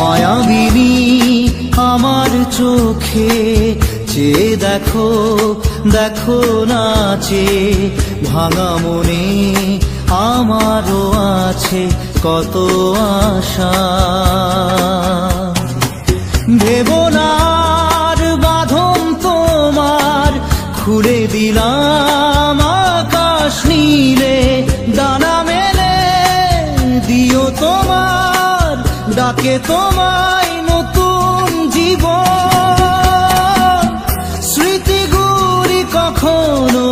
মায়াবিনী আমার চোখে চেয়ে দেখো, দেখো নাচে ভাঙা মনে আমারও আছে কত আশা। ভেবনার বাঁধন তোমার খুলে দিলাম আকাশ নীলে, ডানা মেলে দিও তোমার ডাকে তোমায় নতুন জীবন। স্মৃতিগুলি কখনো